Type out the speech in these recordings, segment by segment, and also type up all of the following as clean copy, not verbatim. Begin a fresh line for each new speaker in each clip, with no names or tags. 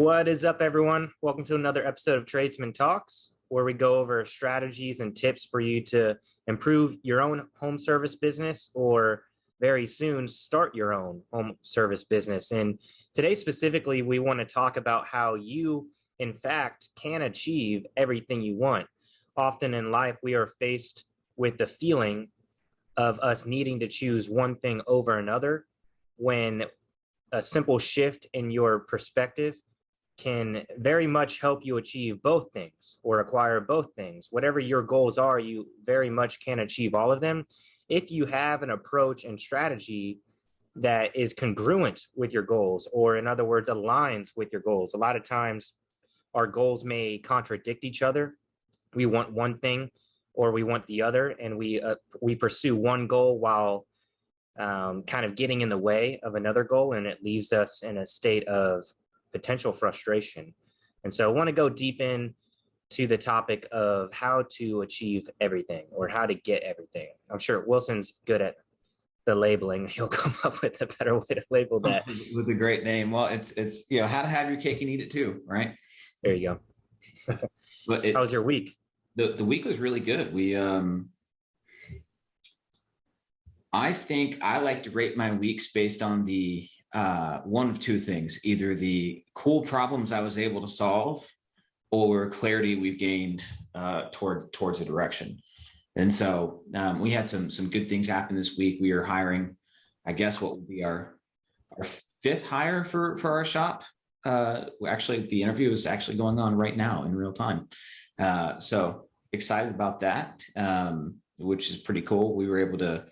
What is up, everyone? Welcome to another episode of Tradesmen Talks, where we go over strategies and tips for you to improve your own home service business or very soon start your own home service business. And today specifically, we want to talk about how you, in fact, can achieve everything you want. Often in life, we are faced with the feeling of us needing to choose one thing over another when a simple shift in your perspective can very much help you achieve both things or acquire both things. Whatever your goals are, you very much can achieve all of them if you have an approach and strategy that is congruent with your goals, or in other words, aligns with your goals. A lot of times our goals may contradict each other. We want one thing or we want the other, and we pursue one goal while kind of getting in the way of another goal, and it leaves us in a state of potential frustration. And so I want to go deep into the topic of how to achieve everything or how to get everything. I'm sure Wilson's good at the labeling. He'll come up with a better way to label that.
With a great name. Well, it's how to have your cake and eat it too, right?
There you go. But how was your week?
The week was really good. I think I like to rate my weeks based on the one of two things: either the cool problems I was able to solve, or clarity we've gained towards the direction. And so we had some good things happen this week. We are hiring, I guess, what would be our fifth hire for our shop. Actually, the interview is actually going on right now in real time. So excited about that, which is pretty cool. We were able to.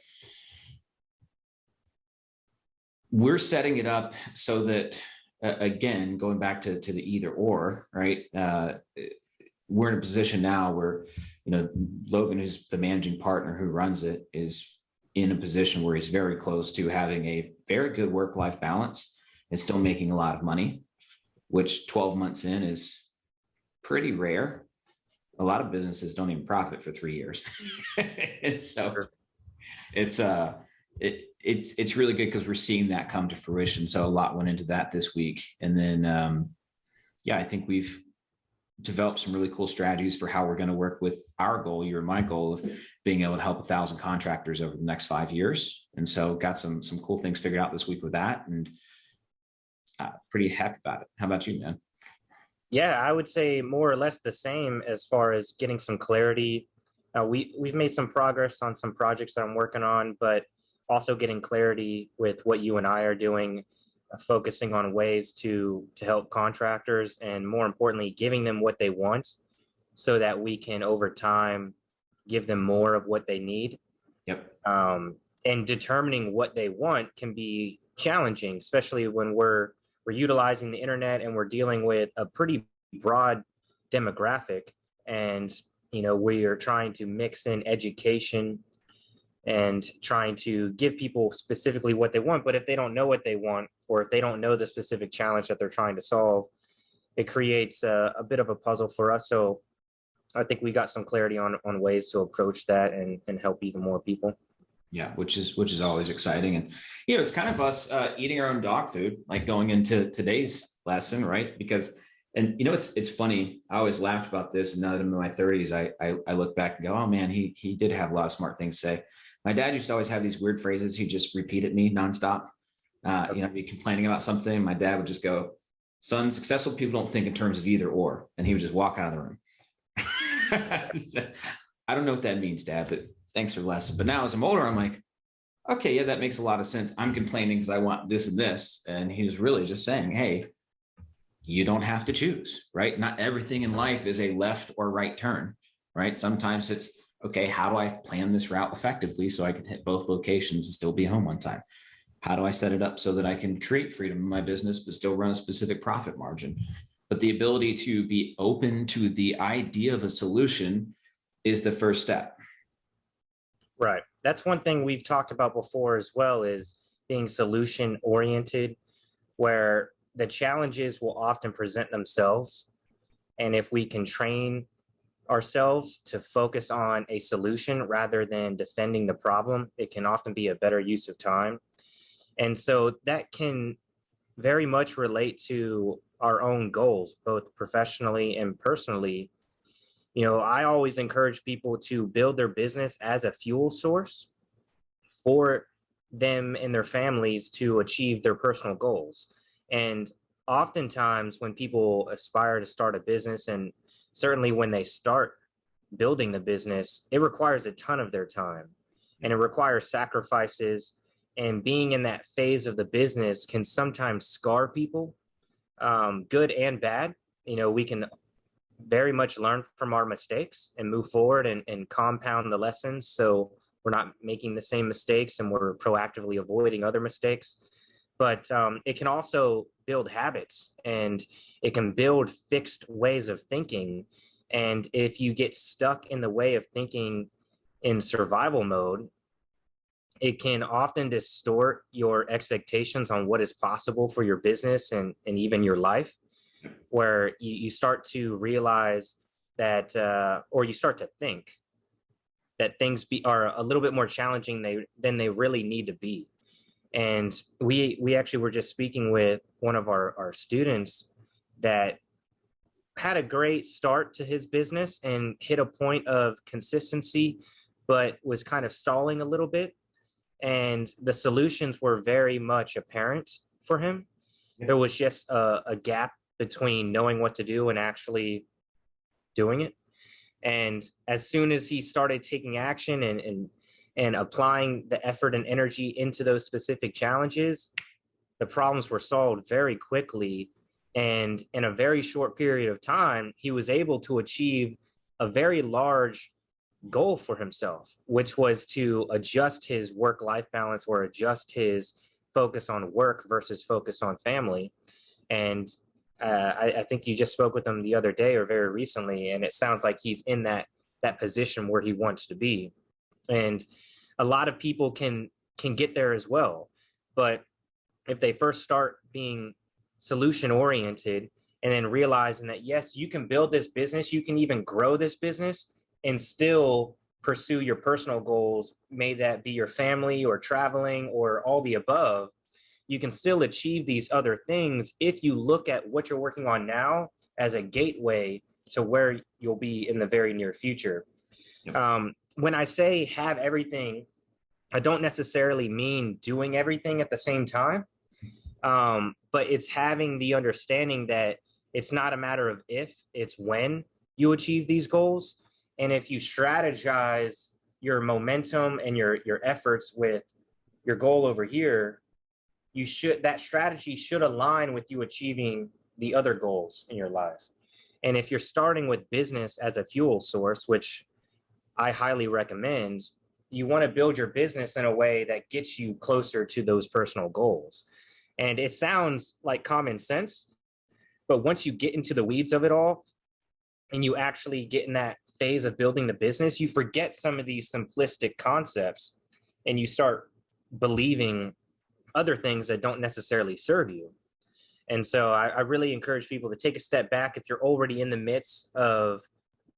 We're setting it up so that, again, going back to the either or, right? We're in a position now where, Logan, who's the managing partner who runs it, is in a position where he's very close to having a very good work-life balance and still making a lot of money, which 12 months in is pretty rare. A lot of businesses don't even profit for 3 years. And so it's really good because we're seeing that come to fruition. So a lot went into that this week. And then, I think we've developed some really cool strategies for how we're going to work with our goal, your and my goal of being able to help 1,000 contractors over the next 5 years. And so got some cool things figured out this week with that, and pretty happy about it. How about you, man?
Yeah, I would say more or less the same as far as getting some clarity. We've made some progress on some projects that I'm working on, but also getting clarity with what you and I are doing, focusing on ways to help contractors, and more importantly, giving them what they want so that we can over time give them more of what they need.
Yep.
And determining what they want can be challenging, especially when we're utilizing the internet and we're dealing with a pretty broad demographic. And, we are trying to mix in education and trying to give people specifically what they want. But if they don't know what they want, or if they don't know the specific challenge that they're trying to solve, it creates a bit of a puzzle for us. So I think we got some clarity on ways to approach that and help even more people.
Yeah, which is always exciting. And, it's kind of us eating our own dog food, like going into today's lesson, right? Because, and it's funny. I always laughed about this. And now that I'm in my 30s, I look back and go, oh man, he did have a lot of smart things to say. My dad used to always have these weird phrases. He'd just repeat at me nonstop. Be complaining about something. My dad would just go, son, successful people don't think in terms of either or. And he would just walk out of the room. I don't know what that means, Dad, but thanks for the lesson. But now as I'm older, I'm like, okay, yeah, that makes a lot of sense. I'm complaining because I want this and this. And he was really just saying, hey, you don't have to choose, right? Not everything in life is a left or right turn, right? Sometimes it's, okay, how do I plan this route effectively so I can hit both locations and still be home on time? How do I set it up so that I can create freedom in my business, but still run a specific profit margin? But the ability to be open to the idea of a solution is the first step.
Right. That's one thing we've talked about before as well, is being solution oriented, where the challenges will often present themselves. And if we can train ourselves to focus on a solution rather than defending the problem, it can often be a better use of time. And so that can very much relate to our own goals, both professionally and personally, I always encourage people to build their business as a fuel source for them and their families to achieve their personal goals. And oftentimes, when people aspire to start a business, and certainly when they start building the business, it requires a ton of their time and it requires sacrifices. And being in that phase of the business can sometimes scar people, good and bad. We can very much learn from our mistakes and move forward and compound the lessons. So we're not making the same mistakes and we're proactively avoiding other mistakes. But it can also build habits and it can build fixed ways of thinking. And if you get stuck in the way of thinking in survival mode, it can often distort your expectations on what is possible for your business and even your life, where you start to realize that, or you start to think that things are a little bit more challenging than they really need to be. And we actually were just speaking with one of our students that had a great start to his business and hit a point of consistency, but was kind of stalling a little bit. And the solutions were very much apparent for him. There was just a gap between knowing what to do and actually doing it. And as soon as he started taking action and applying the effort and energy into those specific challenges, the problems were solved very quickly. And in a very short period of time, he was able to achieve a very large goal for himself, which was to adjust his work-life balance or adjust his focus on work versus focus on family. And I think you just spoke with him the other day or very recently, and it sounds like he's in that position where he wants to be. And a lot of people can get there as well, but if they first start being solution oriented and then realizing that, yes, you can build this business, you can even grow this business and still pursue your personal goals, may that be your family or traveling or all the above, you can still achieve these other things if you look at what you're working on now as a gateway to where you'll be in the very near future. When I say have everything, I don't necessarily mean doing everything at the same time, but it's having the understanding that it's not a matter of if, it's when you achieve these goals. And if you strategize your momentum and your efforts with your goal over here, that strategy should align with you achieving the other goals in your life. And if you're starting with business as a fuel source, which I highly recommend, you want to build your business in a way that gets you closer to those personal goals. And it sounds like common sense, but once you get into the weeds of it all and you actually get in that phase of building the business, you forget some of these simplistic concepts and you start believing other things that don't necessarily serve you. And so I really encourage people to take a step back if you're already in the midst of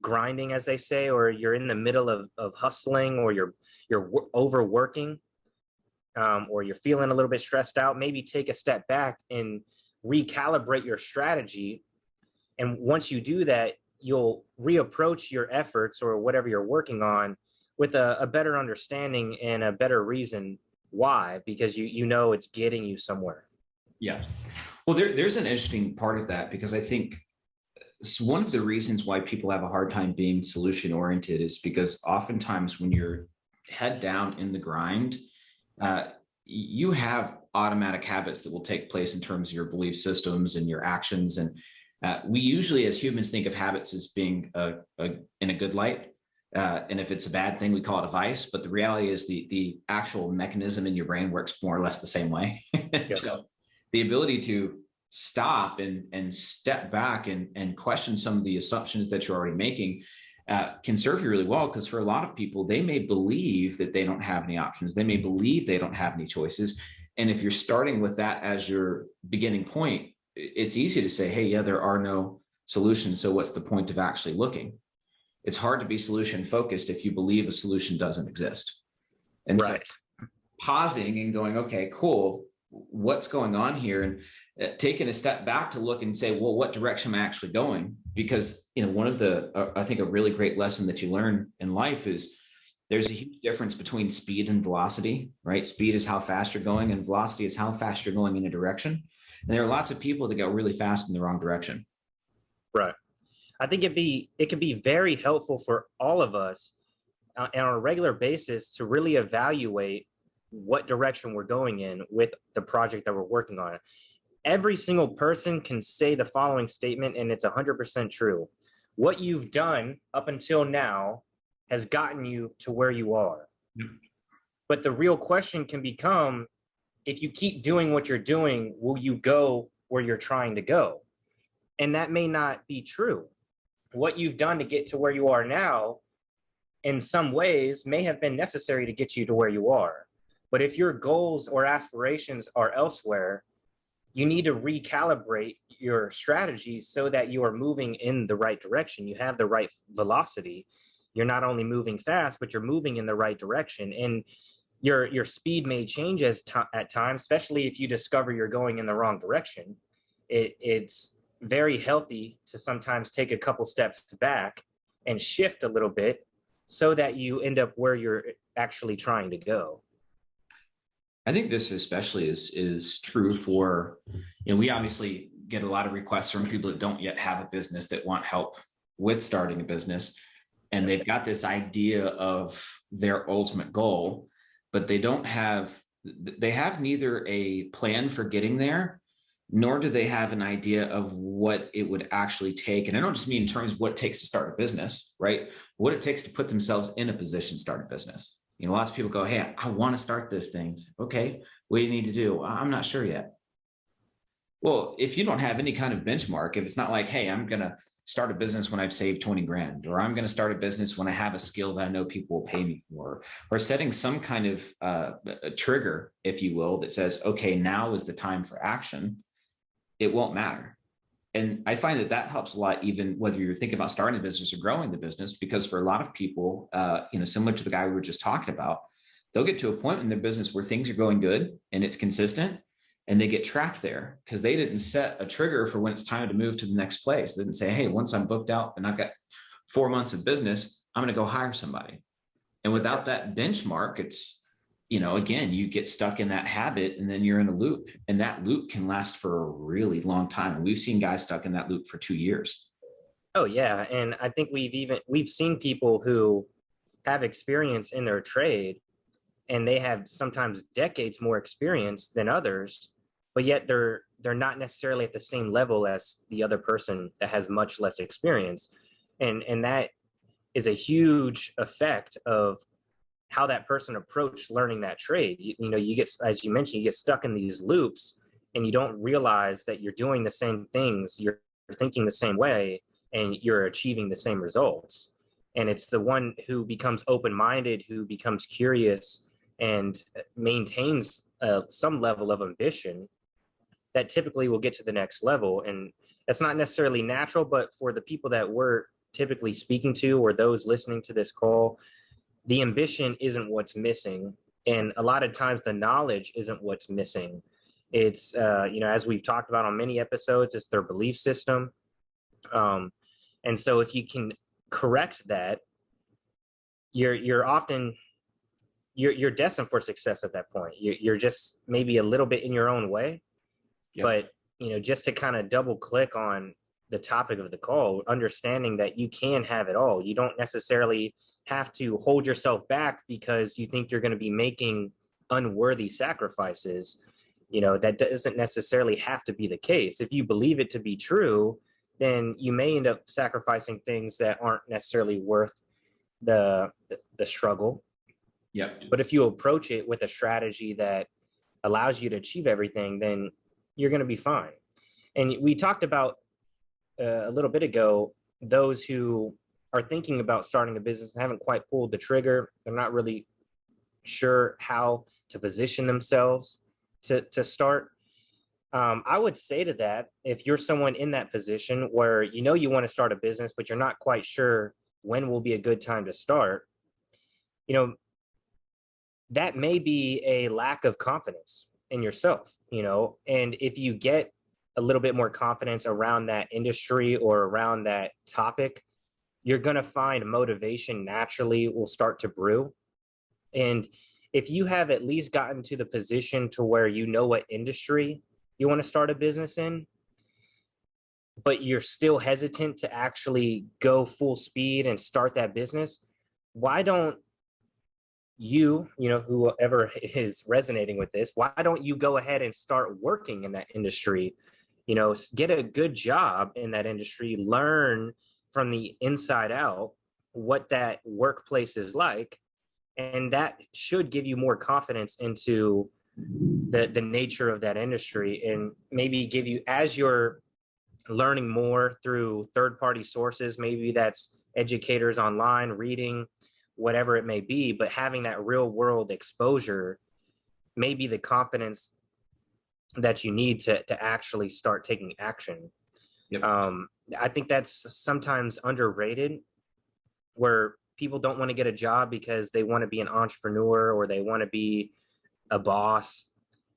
grinding, as they say, or you're in the middle of hustling, or you're overworking, or you're feeling a little bit stressed out. Maybe take a step back and recalibrate your strategy. And once you do that, you'll reapproach your efforts or whatever you're working on with a better understanding and a better reason why, because you know it's getting you somewhere.
Yeah. Well, there's an interesting part of that, because I think one of the reasons why people have a hard time being solution oriented is because oftentimes when you're head down in the grind, you have automatic habits that will take place in terms of your belief systems and your actions. And we usually, as humans, think of habits as being in a good light. And if it's a bad thing, we call it a vice. But the reality is the actual mechanism in your brain works more or less the same way.
Yeah.
So the ability to stop and step back and question some of the assumptions that you're already making can serve you really well, because for a lot of people, they may believe that they don't have any options. They may believe they don't have any choices. And if you're starting with that as your beginning point, it's easy to say, hey, yeah, there are no solutions. So what's the point of actually looking? It's hard to be solution focused if you believe a solution doesn't exist. And
right.
So pausing and going, okay, cool. what's going on here, and taking a step back to look and say, well, what direction am I actually going? Because, one of the, I think a really great lesson that you learn in life is there's a huge difference between speed and velocity, right? Speed is how fast you're going, and velocity is how fast you're going in a direction. And there are lots of people that go really fast in the wrong direction.
Right. I think it can be very helpful for all of us on a regular basis to really evaluate what direction we're going in with the project that we're working on. Every single person can say the following statement, and it's 100% true. What you've done up until now has gotten you to where you are.
Yep.
But the real question can become, if you keep doing what you're doing, will you go where you're trying to go? And that may not be true. What you've done to get to where you are now, in some ways, may have been necessary to get you to where you are. But if your goals or aspirations are elsewhere, you need to recalibrate your strategy so that you are moving in the right direction. You have the right velocity. You're not only moving fast, but you're moving in the right direction. And your speed may change at times, especially if you discover you're going in the wrong direction. It's very healthy to sometimes take a couple steps back and shift a little bit so that you end up where you're actually trying to go.
I think this especially is true for, we obviously get a lot of requests from people that don't yet have a business that want help with starting a business. And they've got this idea of their ultimate goal, but they have neither a plan for getting there, nor do they have an idea of what it would actually take. And I don't just mean in terms of what it takes to start a business, right? What it takes to put themselves in a position to start a business. Lots of people go, hey, I want to start this thing. Okay, what do you need to do? I'm not sure yet. Well, if you don't have any kind of benchmark, if it's not like, hey, I'm going to start a business when I've saved 20 grand, or I'm going to start a business when I have a skill that I know people will pay me for, or setting some kind of a trigger, if you will, that says, okay, now is the time for action, it won't matter. And I find that helps a lot, even whether you're thinking about starting a business or growing the business, because for a lot of people, similar to the guy we were just talking about, they'll get to a point in their business where things are going good and it's consistent, and they get trapped there because they didn't set a trigger for when it's time to move to the next place. They didn't say, hey, once I'm booked out and I've got 4 months of business, I'm going to go hire somebody. And without that benchmark, it's, again, you get stuck in that habit and then you're in a loop, and that loop can last for a really long time. And we've seen guys stuck in that loop for 2 years.
Oh yeah. And I think we've seen people who have experience in their trade, and they have sometimes decades more experience than others, but yet they're not necessarily at the same level as the other person that has much less experience. And that is a huge effect of how that person approached learning that trade. You get, as you mentioned, you get stuck in these loops and you don't realize that you're doing the same things, you're thinking the same way, and you're achieving the same results. And it's the one who becomes open-minded, who becomes curious and maintains some level of ambition, that typically will get to the next level. And that's not necessarily natural, but for the people that we're typically speaking to, or those listening to this call, the ambition isn't what's missing. And a lot of times the knowledge isn't what's missing. It's, as we've talked about on many episodes, it's their belief system. And so if you can correct that, you're often, you're destined for success at that point. You're just maybe a little bit in your own way. Yep. But, just to kind of double click on the topic of the call, understanding that you can have it all. You don't necessarily have to hold yourself back because you think you're going to be making unworthy sacrifices. That doesn't necessarily have to be the case. If you believe it to be true, then you may end up sacrificing things that aren't necessarily worth the struggle.
Yep.
But if you approach it with a strategy that allows you to achieve everything, then you're going to be fine. And we talked about a little bit ago, those who are thinking about starting a business and haven't quite pulled the trigger. They're not really sure how to position themselves to start. I would say to that, if you're someone in that position where you want to start a business, but you're not quite sure when will be a good time to start, that may be a lack of confidence. in yourself, and if you get a little bit more confidence around that industry or around that topic, you're going to find motivation naturally will start to brew. And if you have at least gotten to the position to where you know what industry you want to start a business in, but you're still hesitant to actually go full speed and start that business, why don't whoever is resonating with this, why don't you go ahead and start working in that industry? Get a good job in that industry, learn from the inside out what that workplace is like, and that should give you more confidence into the nature of that industry, and maybe give you, as you're learning more through third-party sources, maybe that's educators online, reading, whatever it may be, but having that real world exposure may be the confidence that you need to actually start taking action.
Yep.
I think that's sometimes underrated, where people don't want to get a job because they want to be an entrepreneur or they want to be a boss.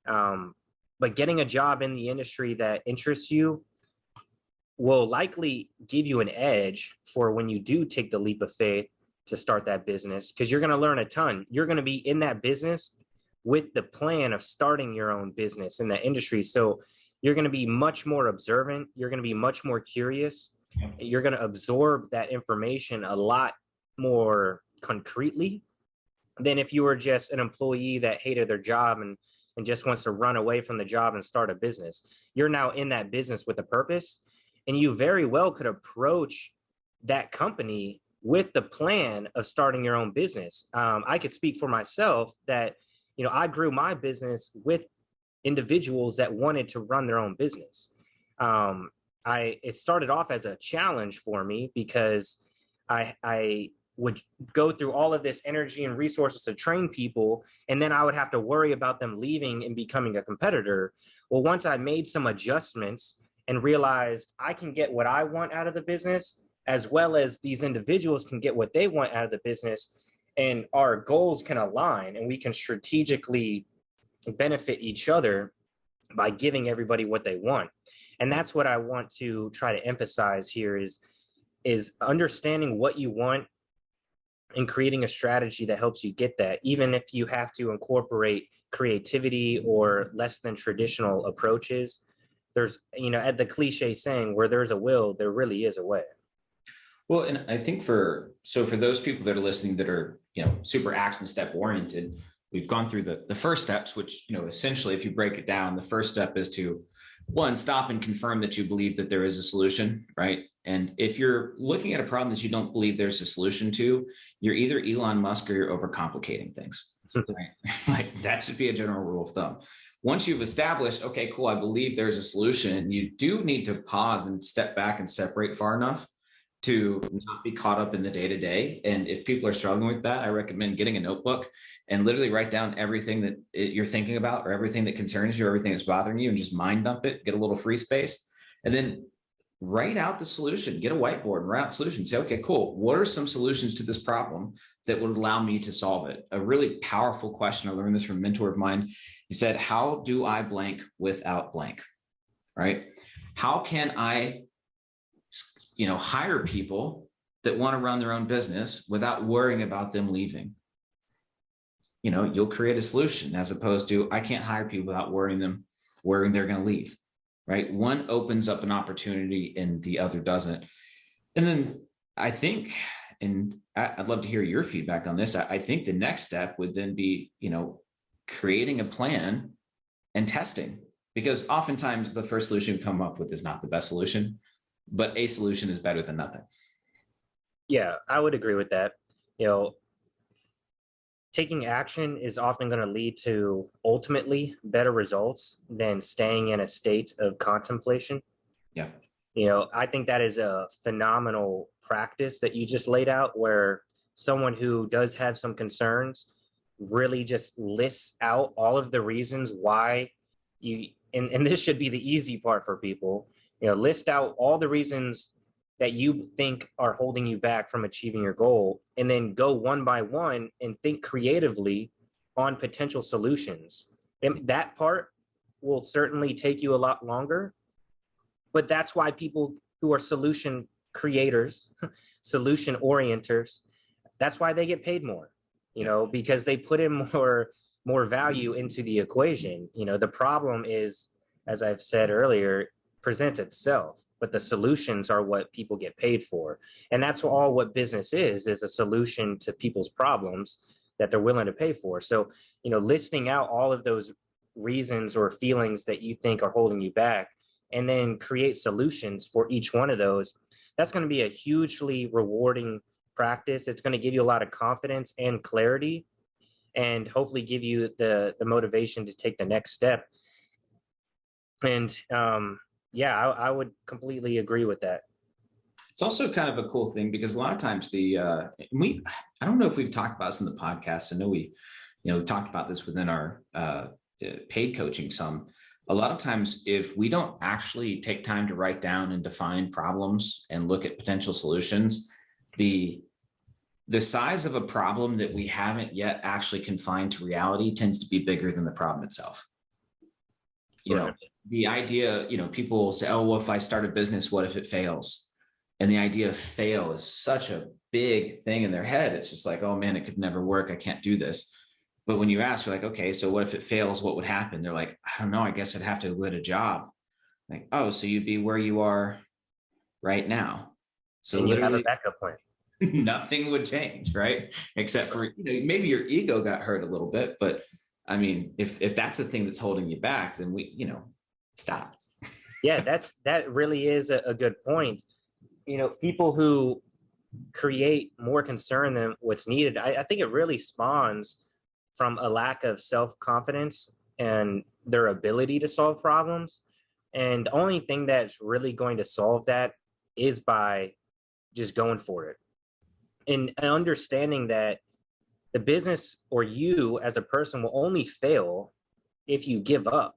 But getting a job in the industry that interests you will likely give you an edge for when you do take the leap of faith to start that business, because you're going to learn a ton. You're going to be in that business with the plan of starting your own business in that industry. So you're going to be much more observant. You're going to be much more curious. You're going to absorb that information a lot more concretely than if you were just an employee that hated their job and just wants to run away from the job and start a business. You're now in that business with a purpose, and you very well could approach that company with the plan of starting your own business. I could speak for myself that, I grew my business with individuals that wanted to run their own business. It started off as a challenge for me because I would go through all of this energy and resources to train people, and then I would have to worry about them leaving and becoming a competitor. Well, once I made some adjustments and realized I can get what I want out of the business, as well as these individuals can get what they want out of the business, and our goals can align and we can strategically benefit each other by giving everybody what they want. And that's what I want to try to emphasize here is understanding what you want and creating a strategy that helps you get that, even if you have to incorporate creativity or less than traditional approaches. There's, at the cliche saying, where there's a will, there really is a way.
Well, and I think for those people that are listening that are, super action step oriented, we've gone through the first steps, which, essentially, if you break it down, the first step is to, one, stop and confirm that you believe that there is a solution, right? And if you're looking at a problem that you don't believe there's a solution to, you're either Elon Musk or you're overcomplicating things. Right? Like, that should be a general rule of thumb. Once you've established, okay, cool, I believe there's a solution, you do need to pause and step back and separate far enough to not be caught up in the day-to-day. And if people are struggling with that, I recommend getting a notebook and literally write down everything that you're thinking about, or everything that concerns you, or everything that's bothering you, and just mind dump it, get a little free space, and then write out the solution. Get a whiteboard and write out solutions. Say, okay, cool, what are some solutions to this problem that would allow me to solve it? A really powerful question. I learned this from a mentor of mine. He said, how do I blank without blank? Right? How can I hire people that want to run their own business without worrying about them leaving? You'll create a solution, as opposed to, I can't hire people without worrying they're going to leave, right? One opens up an opportunity and the other doesn't. And then I think, and I'd love to hear your feedback on this, I think the next step would then be, creating a plan and testing, because oftentimes the first solution you come up with is not the best solution, but a solution is better than nothing.
Yeah, I would agree with that. Taking action is often going to lead to ultimately better results than staying in a state of contemplation.
Yeah.
I think that is a phenomenal practice that you just laid out, where someone who does have some concerns really just lists out all of the reasons why and this should be the easy part for people, list out all the reasons that you think are holding you back from achieving your goal, and then go one by one and think creatively on potential solutions. And that part will certainly take you a lot longer, but that's why people who are solution creators, solution orienters, that's why they get paid more, because they put in more value into the equation. The problem is, as I've said earlier, presents itself, but the solutions are what people get paid for. And that's all what business is a solution to people's problems that they're willing to pay for. So, listing out all of those reasons or feelings that you think are holding you back, and then create solutions for each one of those, that's going to be a hugely rewarding practice. It's going to give you a lot of confidence and clarity, and hopefully give you the motivation to take the next step. And I would completely agree with that.
It's also kind of a cool thing because a lot of times I don't know if we've talked about this in the podcast. I know we talked about this within our paid coaching some. A lot of times, if we don't actually take time to write down and define problems and look at potential solutions, the size of a problem that we haven't yet actually confined to reality tends to be bigger than the problem itself. The idea, people will say, oh, well, if I start a business, what if it fails? And the idea of fail is such a big thing in their head. It's just like, oh man, it could never work. I can't do this. But when you ask, you're like, okay, so what if it fails? What would happen? They're like, I don't know. I guess I'd have to quit a job. Like, oh, so you'd be where you are right now. So
and you have a backup plan.
Nothing would change, right? Except for, maybe your ego got hurt a little bit. But I mean, if that's the thing that's holding you back, then stop.
Yeah, that really is a good point. People who create more concern than what's needed, I think it really spawns from a lack of self-confidence and their ability to solve problems. And the only thing that's really going to solve that is by just going for it. And understanding that the business or you as a person will only fail if you give up,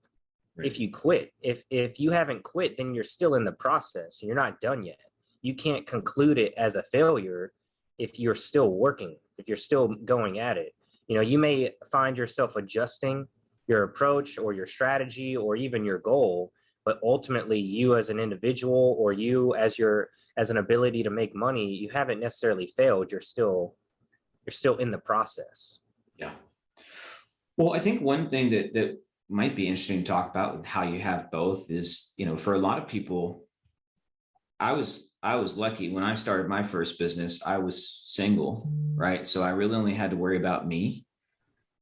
right. If you quit. If you haven't quit, then you're still in the process. You're not done yet. You can't conclude it as a failure if you're still working, if you're still going at it. You may find yourself adjusting your approach or your strategy or even your goal, but ultimately you as an individual or you as an ability to make money, you haven't necessarily failed. You're still in the process.
Yeah. Well, I think one thing that might be interesting to talk about with how you have both is, for a lot of people, I was lucky when I started my first business. I was single, right? So I really only had to worry about me.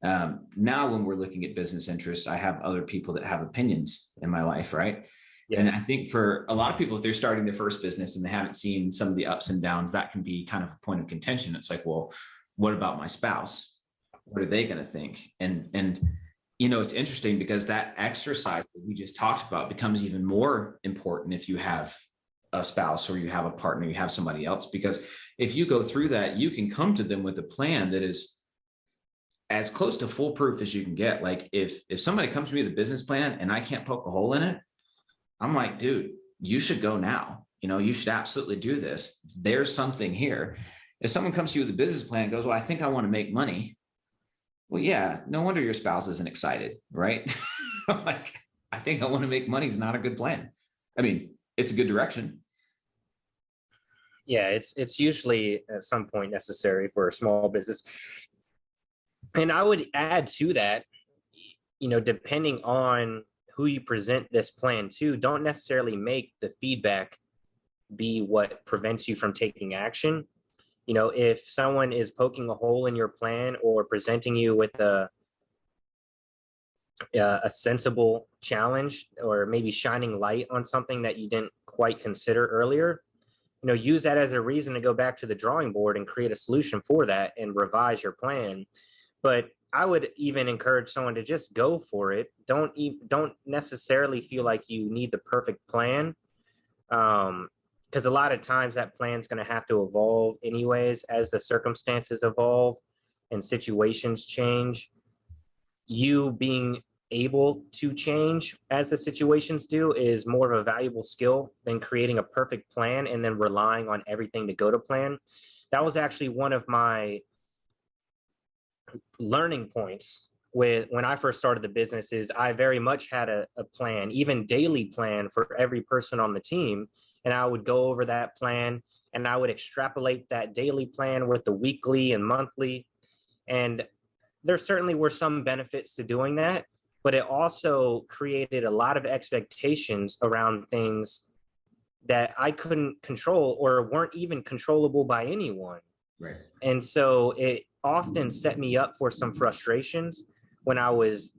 Now, when we're looking at business interests, I have other people that have opinions in my life, right? Yeah. And I think for a lot of people, if they're starting their first business and they haven't seen some of the ups and downs, that can be kind of a point of contention. It's like, well, what about my spouse? What are they going to think? And it's interesting because that exercise that we just talked about becomes even more important if you have a spouse or you have a partner, you have somebody else, because if you go through that, you can come to them with a plan that is as close to foolproof as you can get. Like if somebody comes to me with a business plan and I can't poke a hole in it, I'm like, dude, you should go now. You should absolutely do this. There's something here. If someone comes to you with a business plan and goes, well, I think I want to make money. Well, yeah, no wonder your spouse isn't excited, right? Like, I think I want to make money is not a good plan. I mean, it's a good direction.
Yeah, it's usually at some point necessary for a small business. And I would add to that, depending on who you present this plan to, don't necessarily make the feedback be what prevents you from taking action. If someone is poking a hole in your plan or presenting you with a sensible challenge or maybe shining light on something that you didn't quite consider earlier, use that as a reason to go back to the drawing board and create a solution for that and revise your plan. But I would even encourage someone to just go for it. Don't necessarily feel like you need the perfect plan. Because a lot of times that plan's going to have to evolve anyways as the circumstances evolve and situations change. You being able to change as the situations do is more of a valuable skill than creating a perfect plan and then relying on everything to go to plan. That was actually one of my learning points when I first started the business is I very much had a plan, even daily plan for every person on the team. And I would go over that plan and I would extrapolate that daily plan with the weekly and monthly. And there certainly were some benefits to doing that, but it also created a lot of expectations around things that I couldn't control or weren't even controllable by anyone.
Right.
And so it often set me up for some frustrations when I was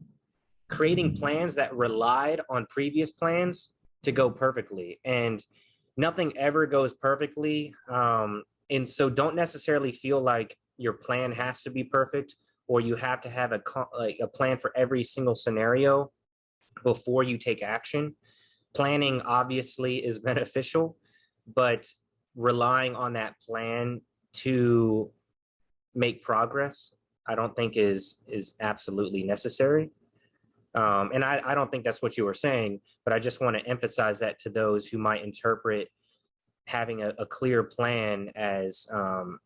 creating plans that relied on previous plans to go perfectly. And nothing ever goes perfectly. And so don't necessarily feel like your plan has to be perfect or you have to have a plan for every single scenario before you take action. Planning obviously is beneficial, but relying on that plan to make progress, I don't think is absolutely necessary. And I don't think that's what you were saying, but I just want to emphasize that to those who might interpret having a clear plan as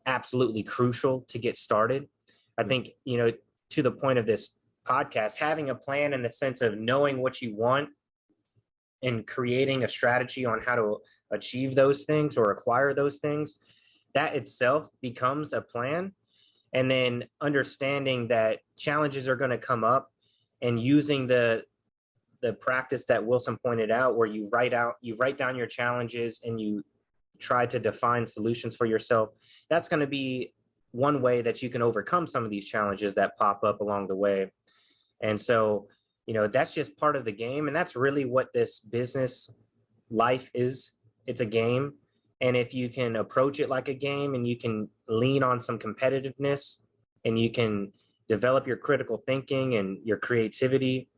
absolutely crucial to get started. I think, to the point of this podcast, having a plan in the sense of knowing what you want and creating a strategy on how to achieve those things or acquire those things, that itself becomes a plan. And then understanding that challenges are going to come up and using the practice that Wilson pointed out, where you write down your challenges and you try to define solutions for yourself. That's going to be one way that you can overcome some of these challenges that pop up along the way. And so, that's just part of the game. And that's really what this business life is. It's a game. And if you can approach it like a game and you can lean on some competitiveness and you can develop your critical thinking and your creativity,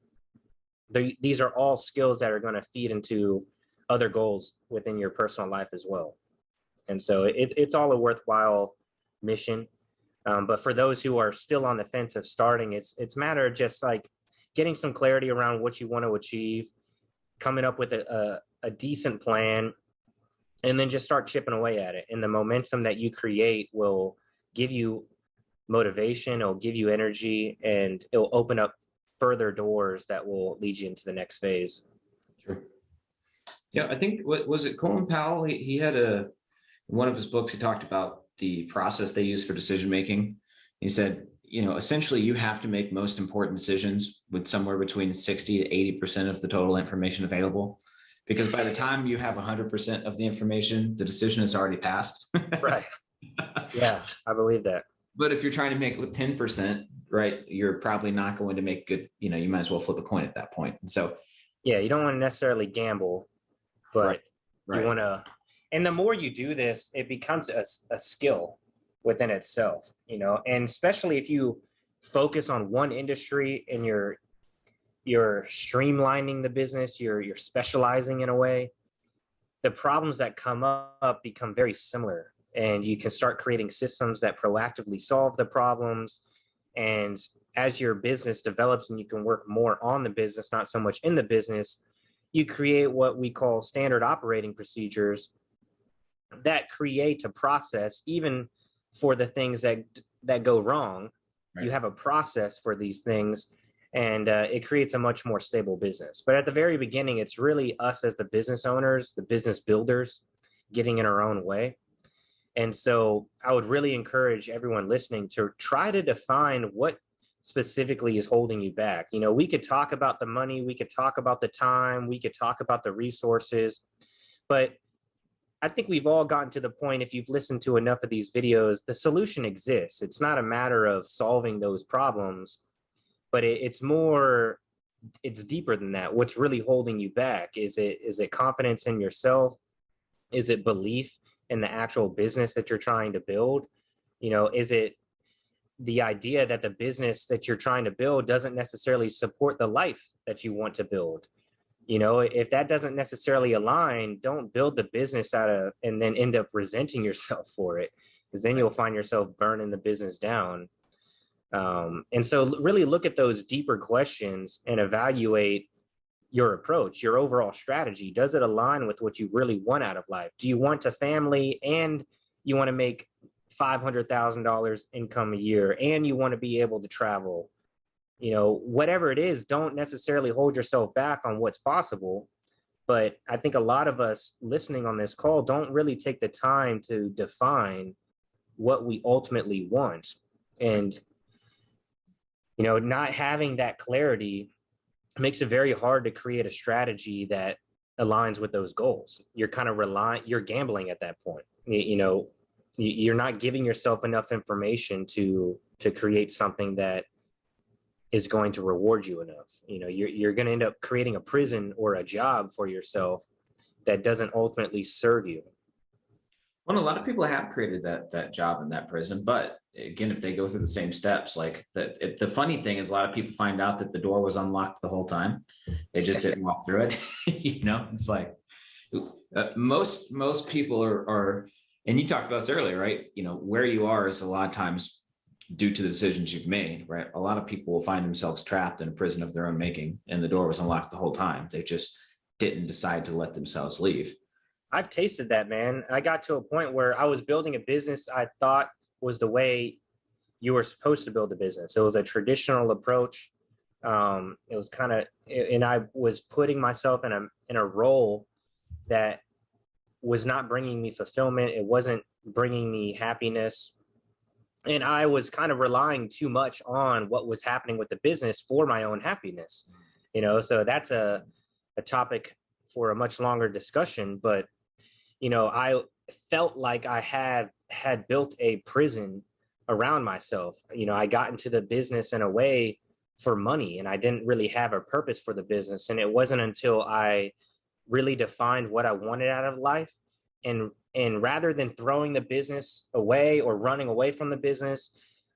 these are all skills that are going to feed into other goals within your personal life as well. And so it's all a worthwhile mission. But for those who are still on the fence of starting, it's a matter of just like getting some clarity around what you want to achieve, coming up with a decent plan, and then just start chipping away at it. And the momentum that you create will give you motivation, it'll give you energy, and it'll open up further doors that will lead you into the next phase.
Sure. Yeah, I think, what was it, Colin Powell? He had one of his books, he talked about the process they use for decision making. He said, essentially you have to make most important decisions with somewhere between 60 to 80% of the total information available. Because by the time you have 100% of the information, the decision is already passed.
Right. Yeah, I believe that.
But if you're trying to make with 10%, right, you're probably not going to make good, you might as well flip a coin at that point. And so, yeah,
you don't want to necessarily gamble, but
right.
You want to, and the more you do this, it becomes a skill within itself, and especially if you focus on one industry and you're streamlining the business, you're specializing in a way, the problems that come up become very similar, and you can start creating systems that proactively solve the problems. And as your business develops and you can work more on the business, not so much in the business, you create what we call standard operating procedures that create a process, even for the things that go wrong. Right. You have a process for these things, and it creates a much more stable business. But at the very beginning, it's really us as the business owners, the business builders, getting in our own way. And so I would really encourage everyone listening to try to define what specifically is holding you back. We could talk about the money, we could talk about the time, we could talk about the resources, but I think we've all gotten to the point, if you've listened to enough of these videos, the solution exists. It's not a matter of solving those problems, but it's deeper than that. What's really holding you back? Is it confidence in yourself? Is it belief in the actual business that you're trying to build? Is it the idea that the business that you're trying to build doesn't necessarily support the life that you want to build? If that doesn't necessarily align, don't build the business and then end up resenting yourself for it, because then you'll find yourself burning the business down. And so really look at those deeper questions and evaluate your approach, your overall strategy. Does it align with what you really want out of life? Do you want a family and you want to make $500,000 income a year and you want to be able to travel? whatever it is, don't necessarily hold yourself back on what's possible. But I think a lot of us listening on this call don't really take the time to define what we ultimately want. And, not having that clarity makes it very hard to create a strategy that aligns with those goals. You're kind of you're gambling at that point. You're not giving yourself enough information to create something that is going to reward you enough. You're going to end up creating a prison or a job for yourself that doesn't ultimately serve you.
Well, a lot of people have created that job in that prison, but again, if they go through the same steps, like the funny thing is, a lot of people find out that the door was unlocked the whole time. They just didn't walk through it. It's like most people are, and you talked about this earlier, right? Where you are is a lot of times due to the decisions you've made, right? A lot of people will find themselves trapped in a prison of their own making, and the door was unlocked the whole time. They just didn't decide to let themselves leave.
I've tasted that, man. I got to a point where I was building a business I thought was the way you were supposed to build a business. It was a traditional approach. It was and I was putting myself in a role that was not bringing me fulfillment. It wasn't bringing me happiness. And I was kind of relying too much on what was happening with the business for my own happiness. So that's a topic for a much longer discussion. But, I felt like I had built a prison around myself. I got into the business in a way for money, and I didn't really have a purpose for the business. And it wasn't until I really defined what I wanted out of life, and rather than throwing the business away or running away from the business,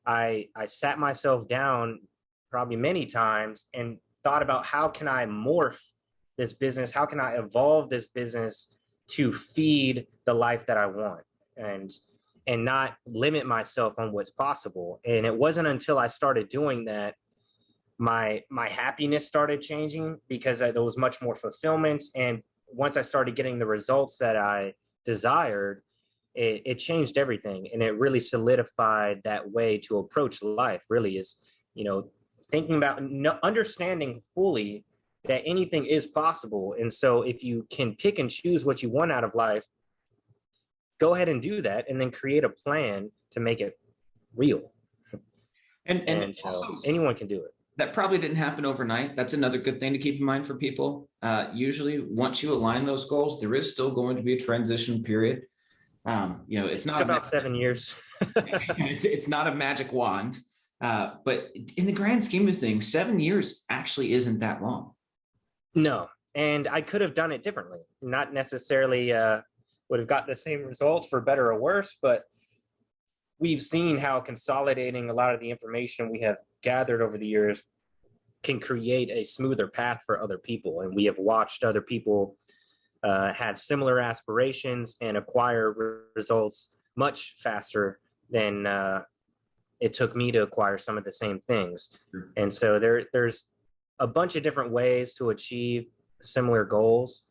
I sat myself down probably many times and thought about, how can I morph this business? How can I evolve this business to feed the life that I want, and not limit myself on what's possible? And it wasn't until I started doing that my happiness started changing, because there was much more fulfillment. And once I started getting the results that I desired, it changed everything. And it really solidified that way to approach life. Really is, thinking about understanding fully that anything is possible. And so if you can pick and choose what you want out of life, go ahead and do that, and then create a plan to make it real. And so also, anyone can do it.
That probably didn't happen overnight. That's another good thing to keep in mind for people. Usually once you align those goals, there is still going to be a transition period. It's not
about 7 years.
it's not a magic wand. But in the grand scheme of things, 7 years actually isn't that long.
No. And I could have done it differently. Not necessarily would have got the same results, for better or worse, but we've seen how consolidating a lot of the information we have gathered over the years can create a smoother path for other people. And we have watched other people have similar aspirations and acquire results much faster than it took me to acquire some of the same things. Sure. And so there's a bunch of different ways to achieve similar goals,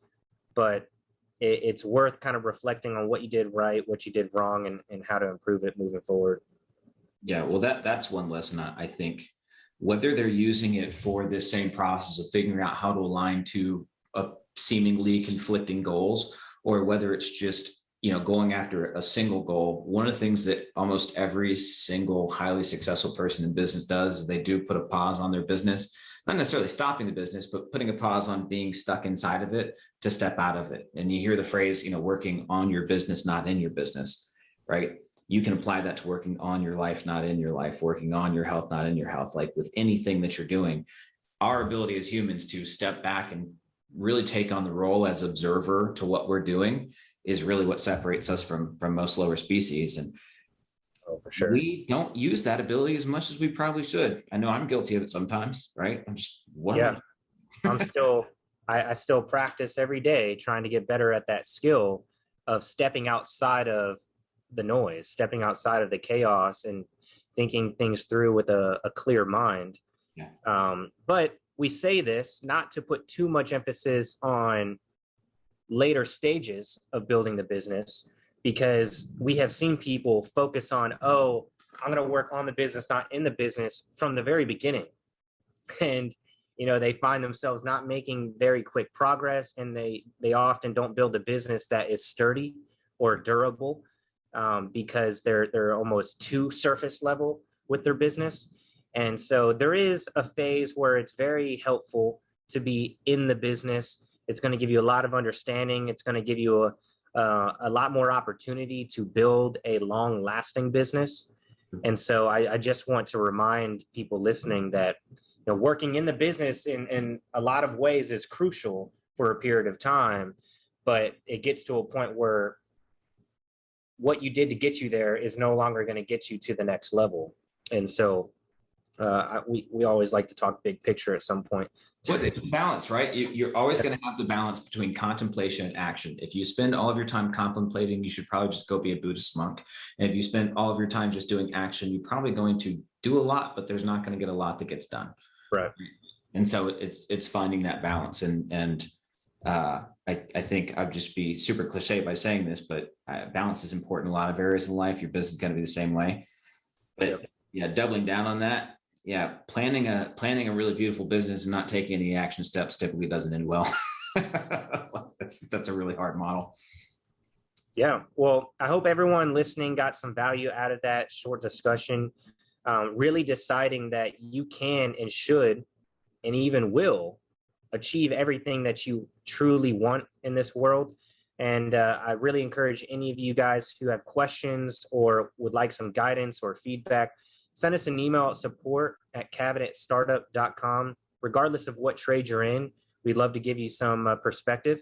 but it's worth kind of reflecting on what you did right, what you did wrong, and how to improve it moving forward.
Yeah, well, that's one lesson I think, whether they're using it for this same process of figuring out how to align to seemingly conflicting goals, or whether it's just, going after a single goal. One of the things that almost every single highly successful person in business does is they do put a pause on their business, not necessarily stopping the business, but putting a pause on being stuck inside of it to step out of it. And you hear the phrase, working on your business, not in your business, right? You can apply that to working on your life, not in your life, working on your health, not in your health. Like with anything that you're doing, our ability as humans to step back and really take on the role as observer to what we're doing is really what separates us from most lower species. And
oh, for sure,
we don't use that ability as much as we probably should. I know I'm guilty of it sometimes, right? I'm just wondering.
Yeah, I still practice every day trying to get better at that skill of stepping outside of the noise, stepping outside of the chaos, and thinking things through with a clear mind. Yeah. But we say this not to put too much emphasis on later stages of building the business, because we have seen people focus on, I'm going to work on the business, not in the business, from the very beginning. and they find themselves not making very quick progress, and they often don't build a business that is sturdy or durable, because they're almost too surface level with their business. And so there is a phase where it's very helpful to be in the business. It's going to give you a lot of understanding. It's going to give you a lot more opportunity to build a long lasting business. And so I just want to remind people listening that working in the business in a lot of ways is crucial for a period of time, but it gets to a point where what you did to get you there is no longer going to get you to the next level. And so we always like to talk big picture at some point.
Well, it's balance, right? You're always going to have the balance between contemplation and action. If you spend all of your time contemplating, you should probably just go be a Buddhist monk. And if you spend all of your time just doing action, you're probably going to do a lot, but there's not going to get a lot that gets done.
Right.
And so it's finding that balance. And I think I'd just be super cliche by saying this, but balance is important in a lot of areas in life. Your business is going to be the same way. But yeah, doubling down on that. Yeah, planning a really beautiful business and not taking any action steps typically doesn't end well. That's a really hard model.
Yeah, well, I hope everyone listening got some value out of that short discussion. Really deciding that you can and should and even will achieve everything that you truly want in this world. And I really encourage any of you guys who have questions or would like some guidance or feedback, send us an email at support@cabinetstartup.com. Regardless of what trade you're in, we'd love to give you some perspective.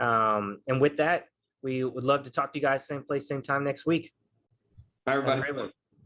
And with that, we would love to talk to you guys same place, same time next week.
Bye, everybody.